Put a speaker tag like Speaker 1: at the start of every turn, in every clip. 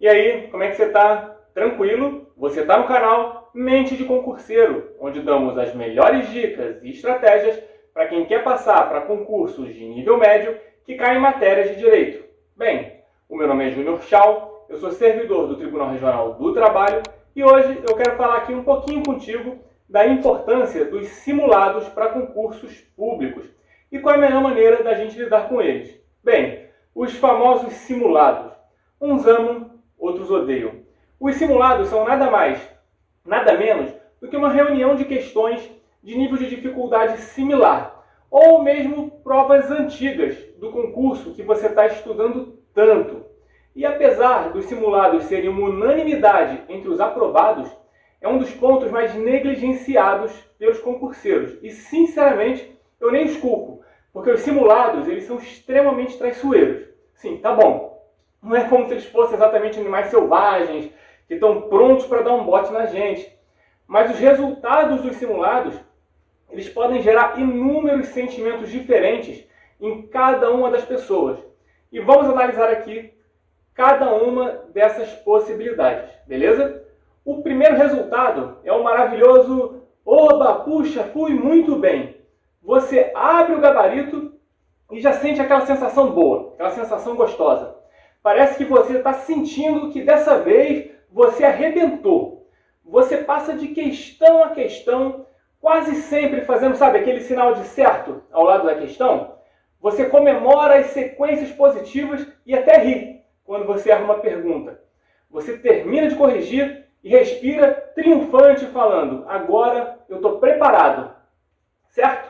Speaker 1: E aí, como é que você está? Tranquilo? Você está no canal Mente de Concurseiro, onde damos as melhores dicas e estratégias para quem quer passar para concursos de nível médio que caem em matérias de direito. Bem, o meu nome é Júnior Chau, eu sou servidor do Tribunal Regional do Trabalho e hoje eu quero falar aqui um pouquinho contigo da importância dos simulados para concursos públicos e qual é a melhor maneira da gente lidar com eles. Bem, os famosos simulados. Uns amam, outros odeiam. Os simulados são nada mais, nada menos do que uma reunião de questões de nível de dificuldade similar, ou mesmo provas antigas do concurso que você está estudando tanto. E apesar dos simulados serem uma unanimidade entre os aprovados, é um dos pontos mais negligenciados pelos concurseiros. E, sinceramente, eu nem os culpo, porque os simulados eles são extremamente traiçoeiros. Sim, tá bom. Não é como se eles fossem exatamente animais selvagens, que estão prontos para dar um bote na gente. Mas os resultados dos simulados, eles podem gerar inúmeros sentimentos diferentes em cada uma das pessoas. E vamos analisar aqui cada uma dessas possibilidades, beleza? O primeiro resultado é o maravilhoso "Oba, puxa, fui muito bem". Você abre o gabarito e já sente aquela sensação boa, aquela sensação gostosa. Parece que você está sentindo que dessa vez você arrebentou. Você passa de questão a questão, quase sempre fazendo, sabe, aquele sinal de certo ao lado da questão. Você comemora as sequências positivas e até ri quando você erra uma pergunta. Você termina de corrigir e respira triunfante falando: agora eu estou preparado. Certo?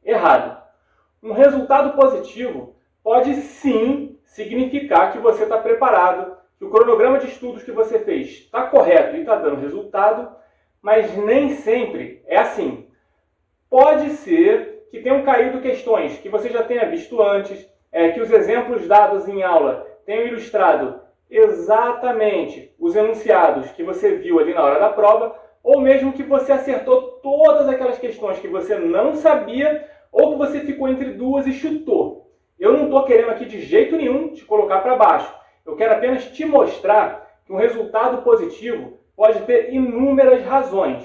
Speaker 1: Errado. Um resultado positivo pode sim significar que você está preparado, que o cronograma de estudos que você fez está correto e está dando resultado, mas nem sempre é assim. Pode ser que tenham caído questões que você já tenha visto antes, que os exemplos dados em aula tenham ilustrado exatamente os enunciados que você viu ali na hora da prova, ou mesmo que você acertou todas aquelas questões que você não sabia ou que você ficou entre duas e chutou. Eu não estou querendo aqui de jeito nenhum te colocar para baixo. Eu quero apenas te mostrar que um resultado positivo pode ter inúmeras razões.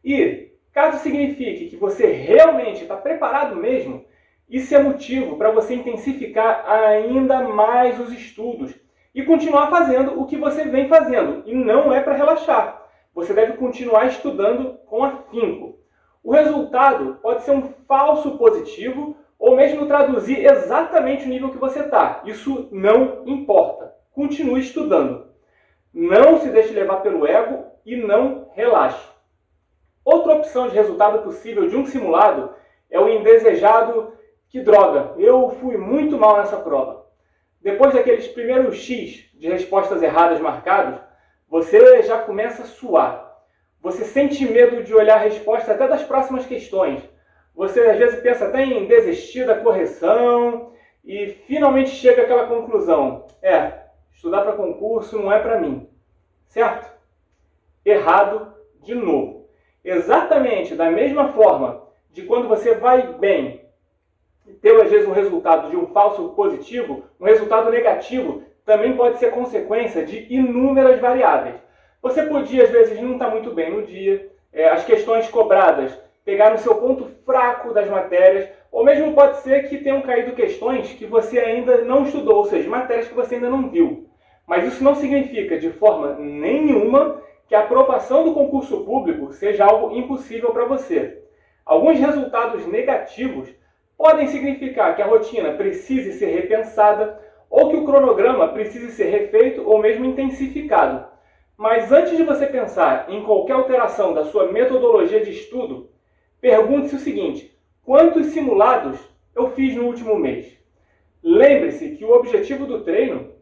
Speaker 1: E, caso signifique que você realmente está preparado mesmo, isso é motivo para você intensificar ainda mais os estudos e continuar fazendo o que você vem fazendo. E não é para relaxar. Você deve continuar estudando com afinco. O resultado pode ser um falso positivo ou mesmo traduzir exatamente o nível que você está. Isso não importa. Continue estudando. Não se deixe levar pelo ego e não relaxe. Outra opção de resultado possível de um simulado é o indesejado "que droga, eu fui muito mal nessa prova". Depois daqueles primeiros X de respostas erradas marcados, você já começa a suar. Você sente medo de olhar a resposta até das próximas questões. Você às vezes pensa até em desistir da correção e finalmente chega àquela conclusão: estudar para concurso não é para mim. Certo? Errado de novo. Exatamente da mesma forma de quando você vai bem e ter às vezes um resultado de um falso positivo, um resultado negativo também pode ser consequência de inúmeras variáveis. Você podia, às vezes, não estar muito bem no dia, as questões cobradas pegaram o seu ponto fraco das matérias, ou mesmo pode ser que tenham caído questões que você ainda não estudou, ou seja, matérias que você ainda não viu. Mas isso não significa, de forma nenhuma, que a aprovação do concurso público seja algo impossível para você. Alguns resultados negativos podem significar que a rotina precise ser repensada, ou que o cronograma precise ser refeito ou mesmo intensificado. Mas antes de você pensar em qualquer alteração da sua metodologia de estudo, pergunte-se o seguinte: quantos simulados eu fiz no último mês? Lembre-se que o objetivo do treino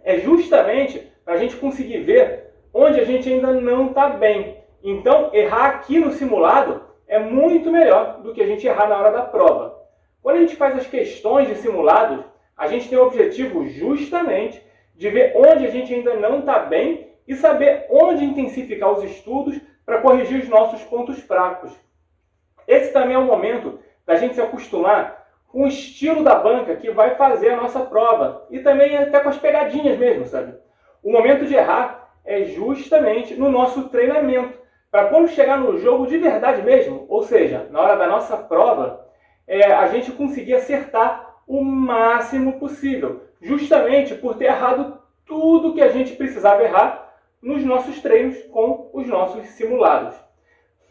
Speaker 1: é justamente para a gente conseguir ver onde a gente ainda não está bem. Então, errar aqui no simulado é muito melhor do que a gente errar na hora da prova. Quando a gente faz as questões de simulados, a gente tem o objetivo justamente de ver onde a gente ainda não está bem e saber onde intensificar os estudos para corrigir os nossos pontos fracos. Esse também é o momento da gente se acostumar com o estilo da banca que vai fazer a nossa prova e também até com as pegadinhas mesmo, sabe? O momento de errar é justamente no nosso treinamento, para quando chegar no jogo de verdade mesmo, ou seja, na hora da nossa prova, a gente conseguir acertar o máximo possível, justamente por ter errado tudo que a gente precisava errar nos nossos treinos com os nossos simulados.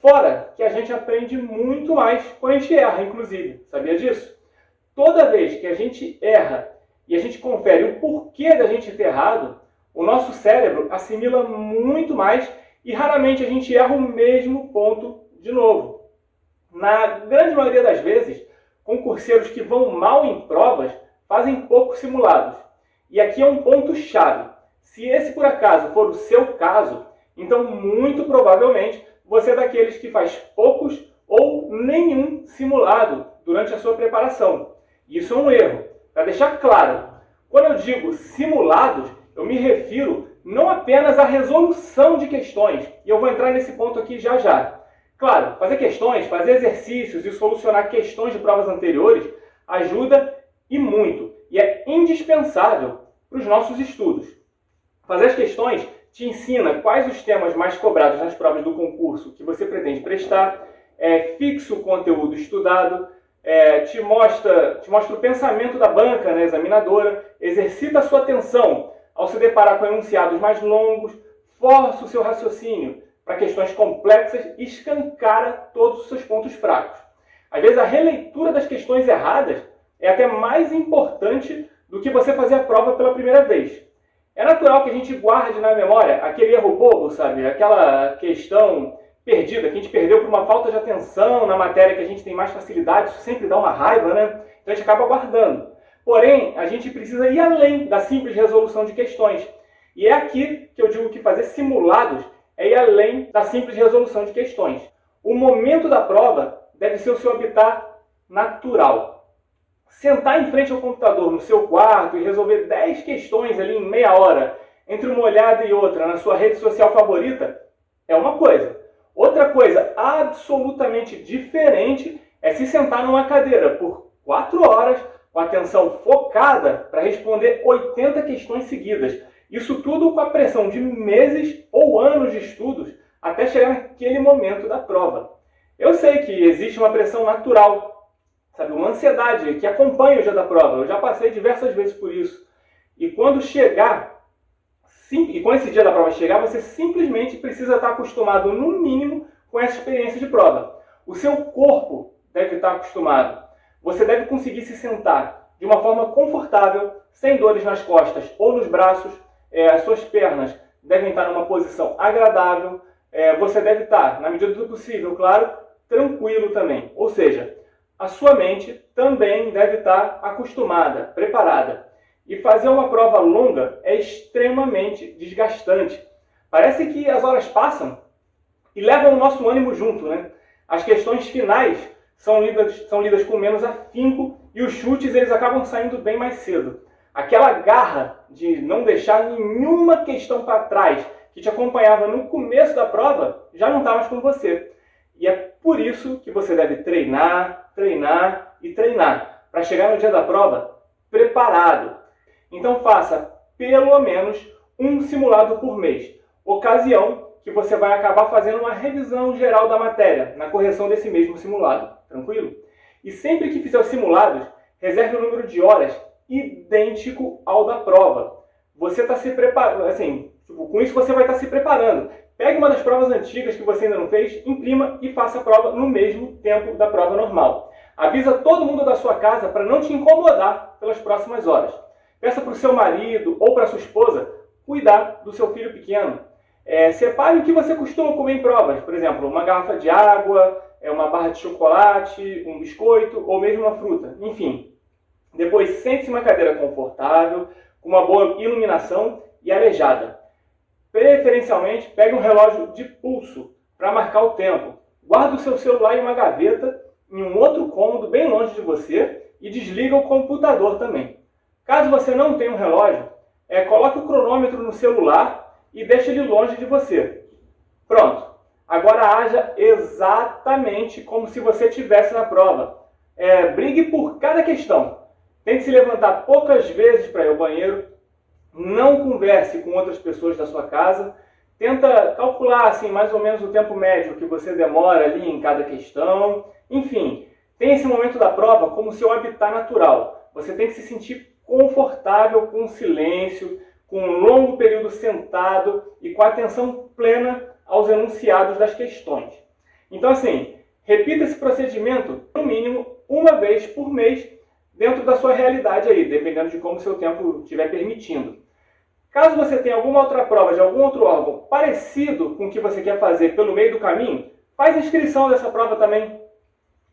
Speaker 1: Fora que a gente aprende muito mais quando a gente erra, inclusive. Sabia disso? Toda vez que a gente erra e a gente confere o porquê da gente ter errado, o nosso cérebro assimila muito mais e raramente a gente erra o mesmo ponto de novo. Na grande maioria das vezes, concurseiros que vão mal em provas fazem poucos simulados. E aqui é um ponto-chave. Se esse, por acaso, for o seu caso, então muito provavelmente você é daqueles que faz poucos ou nenhum simulado durante a sua preparação. Isso é um erro. Para deixar claro, quando eu digo simulados, eu me refiro não apenas à resolução de questões, e eu vou entrar nesse ponto aqui já já. Claro, fazer questões, fazer exercícios e solucionar questões de provas anteriores ajuda e muito, e é indispensável para os nossos estudos. Fazer as questões te ensina quais os temas mais cobrados nas provas do concurso que você pretende prestar, fixa o conteúdo estudado, te mostra o pensamento da banca, né, examinadora, exercita a sua atenção ao se deparar com enunciados mais longos, força o seu raciocínio para questões complexas e escancara todos os seus pontos fracos. Às vezes a releitura das questões erradas é até mais importante do que você fazer a prova pela primeira vez. É natural que a gente guarde na memória aquele erro bobo, sabe? Aquela questão perdida, que a gente perdeu por uma falta de atenção na matéria que a gente tem mais facilidade, isso sempre dá uma raiva, né? Então a gente acaba guardando. Porém, a gente precisa ir além da simples resolução de questões. E é aqui que eu digo que fazer simulados é ir além da simples resolução de questões. O momento da prova deve ser o seu habitat natural. Sentar em frente ao computador no seu quarto e resolver 10 questões ali em meia hora, entre uma olhada e outra, na sua rede social favorita, é uma coisa. Outra coisa absolutamente diferente é se sentar numa cadeira por 4 horas, com atenção focada para responder 80 questões seguidas. Isso tudo com a pressão de meses ou anos de estudos até chegar naquele momento da prova. Eu sei que existe uma pressão natural, sabe, uma ansiedade que acompanha o dia da prova. Eu já passei diversas vezes por isso. E quando esse dia da prova chegar, você simplesmente precisa estar acostumado, no mínimo, com essa experiência de prova. O seu corpo deve estar acostumado. Você deve conseguir se sentar de uma forma confortável, sem dores nas costas ou nos braços. As suas pernas devem estar numa posição agradável. Você deve estar, na medida do possível, claro, tranquilo também. Ou seja, a sua mente também deve estar acostumada, preparada. E fazer uma prova longa é extremamente desgastante. Parece que as horas passam e levam o nosso ânimo junto, né? As questões finais são lidas com menos afinco e os chutes eles acabam saindo bem mais cedo. Aquela garra de não deixar nenhuma questão para trás que te acompanhava no começo da prova já não está mais com você. E é por isso que você deve treinar, treinar e treinar para chegar no dia da prova preparado. Então faça pelo menos um simulado por mês, ocasião que você vai acabar fazendo uma revisão geral da matéria na correção desse mesmo simulado, tranquilo? E sempre que fizer os simulados, reserve o número de horas idêntico ao da prova. Você está se preparando, assim, com isso você vai estar se preparando. Pegue uma das provas antigas que você ainda não fez, imprima e faça a prova no mesmo tempo da prova normal. Avisa todo mundo da sua casa para não te incomodar pelas próximas horas. Peça para o seu marido ou para a sua esposa cuidar do seu filho pequeno. Separe o que você costuma comer em provas. Por exemplo, uma garrafa de água, uma barra de chocolate, um biscoito ou mesmo uma fruta. Enfim. Depois, sente-se em uma cadeira confortável, com uma boa iluminação e arejada. Preferencialmente, pegue um relógio de pulso para marcar o tempo. Guarde o seu celular em uma gaveta, em um outro cômodo bem longe de você e desliga o computador também. Caso você não tenha um relógio, coloque o cronômetro no celular e deixe ele longe de você. Pronto. Agora haja exatamente como se você estivesse na prova. Brigue por cada questão. Tente se levantar poucas vezes para ir ao banheiro. não converse com outras pessoas da sua casa, tenta calcular assim, mais ou menos o tempo médio que você demora ali em cada questão. Enfim, tem esse momento da prova como seu habitat natural. Você tem que se sentir confortável com o silêncio, com um longo período sentado e com a atenção plena aos enunciados das questões. Então assim, repita esse procedimento no mínimo uma vez por mês dentro da sua realidade aí, dependendo de como o seu tempo estiver permitindo. Caso você tenha alguma outra prova de algum outro órgão parecido com o que você quer fazer pelo meio do caminho, faz inscrição dessa prova também.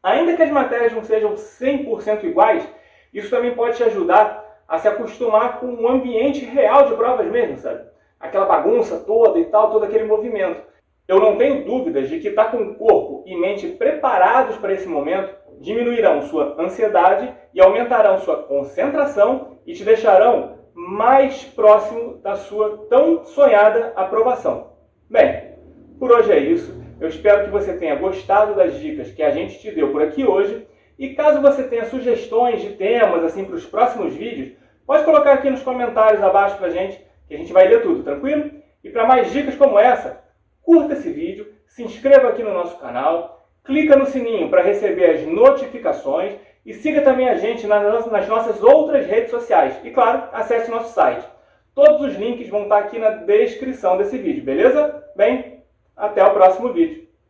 Speaker 1: Ainda que as matérias não sejam 100% iguais, isso também pode te ajudar a se acostumar com o ambiente real de provas mesmo, sabe? Aquela bagunça toda e tal, todo aquele movimento. Eu não tenho dúvidas de que estar com o corpo e mente preparados para esse momento diminuirão sua ansiedade e aumentarão sua concentração e te deixarão mais próximo da sua tão sonhada aprovação. Bem, por hoje é isso. Eu espero que você tenha gostado das dicas que a gente te deu por aqui hoje. E caso você tenha sugestões de temas assim para os próximos vídeos, pode colocar aqui nos comentários abaixo para a gente, que a gente vai ler tudo, tranquilo? E para mais dicas como essa, curta esse vídeo, se inscreva aqui no nosso canal, clica no sininho para receber as notificações e siga também a gente nas nossas outras redes sociais. E claro, acesse o nosso site. Todos os links vão estar aqui na descrição desse vídeo, beleza? Bem, até o próximo vídeo.